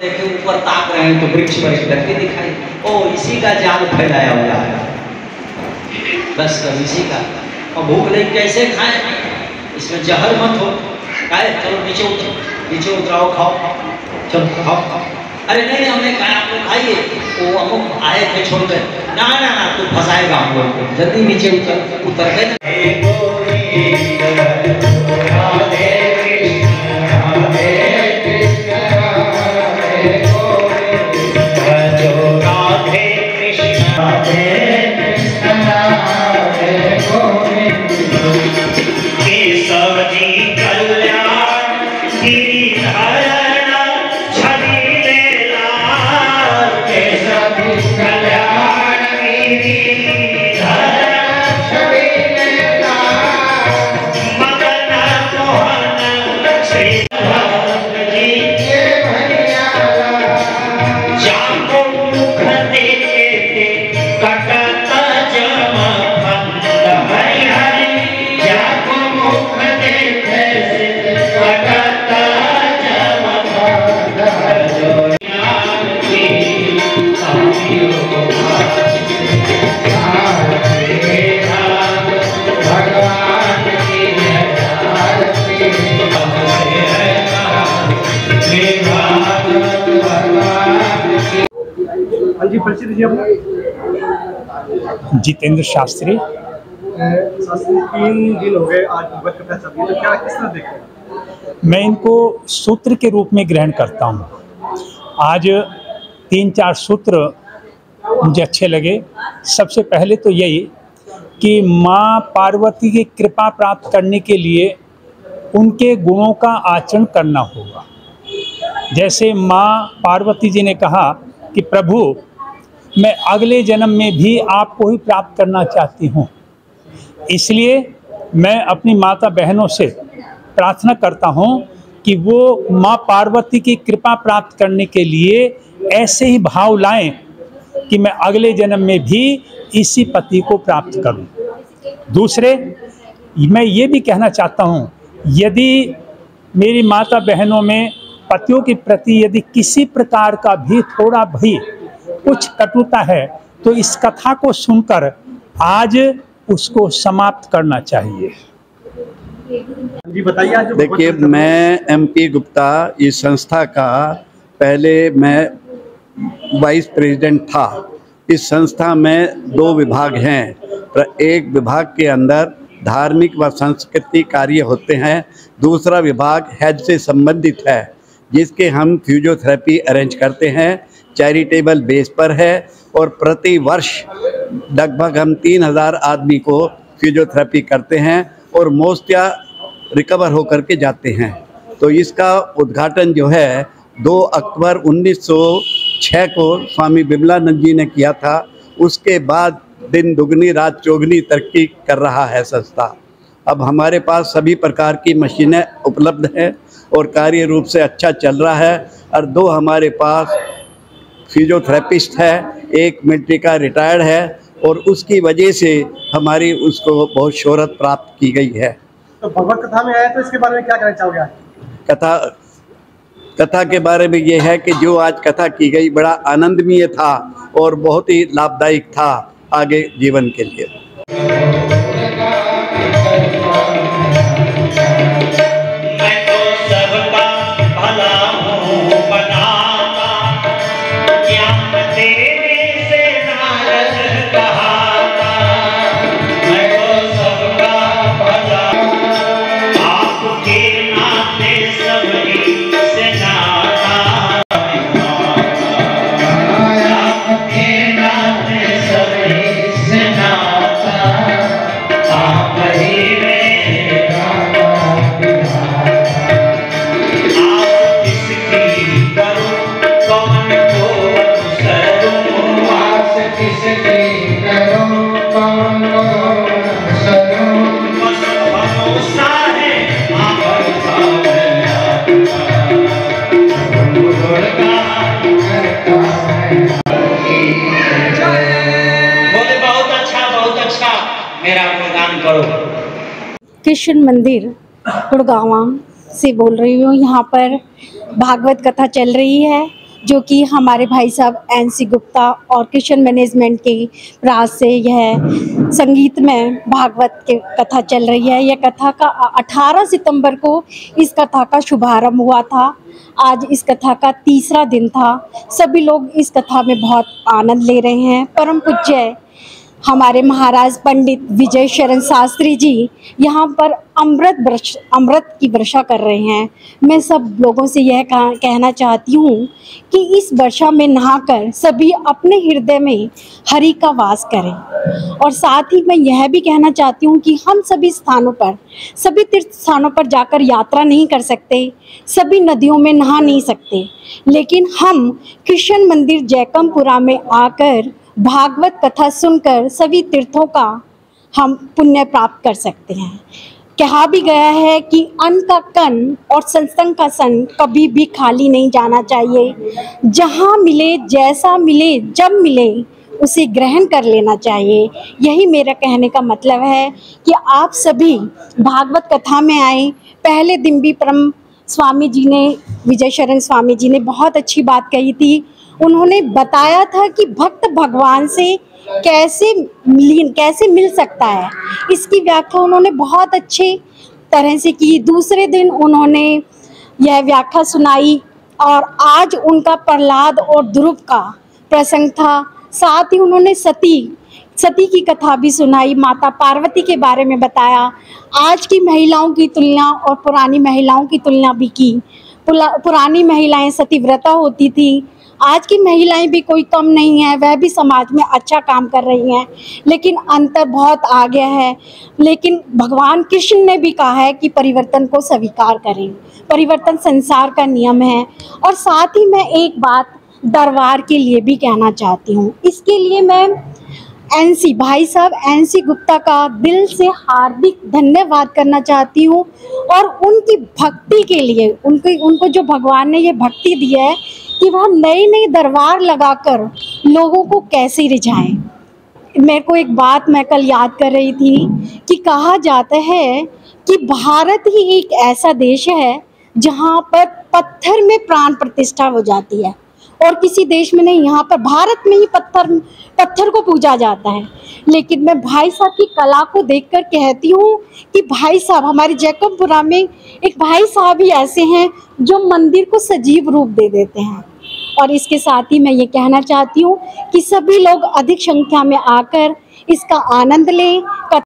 देखे ऊपर ताक रहे हैं तो वृक्ष पर एक व्यक्ति दिखाई, ओ इसी का जाल फैलाया हुआ है, बस इसी का। और भूख नहीं कैसे खाएं, इसमें जहर मत हो, खाए चलो नीचे उतराओ खाओ, चलो खाओ। अरे नहीं हमने कहा आप लोग खाइए, वो हम आए थे छोड़कर, ना तू फंसाएगा हम लोग को, जल्दी नीचे उतर गए। जितेंद्र शास्त्री। 3 दिन हो गए आज भगवत कथा चल रही है, तो क्या किस तरह देख रहे हैं? मैं इनको सूत्र के रूप में ग्रहण करता हूँ। आज 3-4 सूत्र मुझे अच्छे लगे। सबसे पहले तो यही कि माँ पार्वती की कृपा प्राप्त करने के लिए उनके गुणों का आचरण करना होगा। जैसे माँ पार्वती जी ने कहा कि प्रभु मैं अगले जन्म में भी आपको ही प्राप्त करना चाहती हूँ, इसलिए मैं अपनी माता बहनों से प्रार्थना करता हूँ कि वो माँ पार्वती की कृपा प्राप्त करने के लिए ऐसे ही भाव लाएं कि मैं अगले जन्म में भी इसी पति को प्राप्त करूँ। दूसरे, मैं ये भी कहना चाहता हूँ, यदि मेरी माता बहनों में पतियों के प्रति यदि किसी प्रकार का भी थोड़ा भी कुछ कटुता है तो इस कथा को सुनकर आज उसको समाप्त करना चाहिए। जी बताइए। आज देखिए, मैं MP गुप्ता इस संस्था का पहले मैं वाइस प्रेसिडेंट था। इस संस्था में 2 विभाग हैं। एक विभाग के अंदर धार्मिक व सांस्कृतिक कार्य होते हैं, दूसरा विभाग हेल्थ से संबंधित है जिसके हम फिजियोथेरेपी अरेंज करते हैं, चैरिटेबल बेस पर है और प्रति वर्ष लगभग हम 3000 आदमी को फिजियोथेरेपी करते हैं और मोस्टिया रिकवर होकर के जाते हैं। तो इसका उद्घाटन जो है 2 अक्टूबर 1906 को स्वामी विमलानंद जी ने किया था। उसके बाद दिन दुगनी रात चौगनी तरक्की कर रहा है संस्था। अब हमारे पास सभी प्रकार की मशीनें उपलब्ध हैं और कार्य रूप से अच्छा चल रहा है। और 2 हमारे पास फिजियोथेरेपिस्ट है, एक मिलिट्री का रिटायर्ड है और उसकी वजह से हमारी उसको बहुत शोहरत प्राप्त की गई है। तो भगवत कथा में आया तो इसके बारे में क्या कहना चाहोगे? कथा के बारे में ये है कि जो आज कथा की गई बड़ा आनंदमय था और बहुत ही लाभदायक था आगे जीवन के लिए। कृष्ण मंदिर गुड़गांव से बोल रही हूँ। यहाँ पर भागवत कथा चल रही है जो कि हमारे भाई साहब एनसी गुप्ता और कृष्ण मैनेजमेंट के प्रयास से यह संगीत में भागवत की कथा चल रही है। यह कथा का 18 सितंबर को इस कथा का शुभारंभ हुआ था। आज इस कथा का तीसरा दिन था। सभी लोग इस कथा में बहुत आनंद ले रहे हैं। परम पूज्य हमारे महाराज पंडित विजय शरण शास्त्री जी यहाँ पर अमृत की वर्षा कर रहे हैं। मैं सब लोगों से यह कहना चाहती हूँ कि इस वर्षा में नहाकर सभी अपने हृदय में हरि का वास करें। और साथ ही मैं यह भी कहना चाहती हूँ कि हम सभी स्थानों पर, सभी तीर्थ स्थानों पर जाकर यात्रा नहीं कर सकते, सभी नदियों में नहा नहीं सकते, लेकिन हम कृष्ण मंदिर जयकमपुरा में आकर भागवत कथा सुनकर सभी तीर्थों का हम पुण्य प्राप्त कर सकते हैं। कहा भी गया है कि अन्न का कण और सत्संग का सन कभी भी खाली नहीं जाना चाहिए। जहाँ मिले, जैसा मिले, जब मिले उसे ग्रहण कर लेना चाहिए। यही मेरा कहने का मतलब है कि आप सभी भागवत कथा में आए। पहले दिन भी परम स्वामी जी ने, विजय शरण स्वामी जी ने बहुत अच्छी बात कही थी। उन्होंने बताया था कि भक्त भगवान से कैसे मिल सकता है। इसकी व्याख्या उन्होंने बहुत अच्छे तरह से की। दूसरे दिन उन्होंने यह व्याख्या सुनाई और आज उनका प्रहलाद और ध्रुव का प्रसंग था। साथ ही उन्होंने सती की कथा भी सुनाई, माता पार्वती के बारे में बताया। आज की महिलाओं की तुलना और पुरानी महिलाओं की तुलना भी की। पुरानी महिलाएं सतीव्रता होती थी, आज की महिलाएं भी कोई कम नहीं है, वह भी समाज में अच्छा काम कर रही हैं, लेकिन अंतर बहुत आ गया है। लेकिन भगवान कृष्ण ने भी कहा है कि परिवर्तन को स्वीकार करें, परिवर्तन संसार का नियम है। और साथ ही मैं एक बात दरबार के लिए भी कहना चाहती हूँ। इसके लिए मैं भाई साहब एनसी गुप्ता का दिल से हार्दिक धन्यवाद करना चाहती हूँ। और उनकी भक्ति के लिए, उनको जो भगवान ने ये भक्ति दी है कि वह नए दरबार लगाकर लोगों को कैसे रिझाएं। मेरे को एक बात मैं कल याद कर रही थी कि कहा जाता है कि भारत ही एक ऐसा देश है जहाँ पर पत्थर में प्राण प्रतिष्ठा हो जाती है और किसी देश में नहीं। यहाँ पर भारत में ही पत्थर को पूजा जाता है। लेकिन मैं भाई साहब की कला को देखकर कहती हूँ कि भाई साहब, हमारे जयकमपुरा में एक भाई साहब ही ऐसे हैं जो मंदिर को सजीव रूप दे देते हैं। और इसके साथ ही मैं ये कहना चाहती हूँ कि सभी लोग अधिक संख्या में आकर इसका आनंद लें।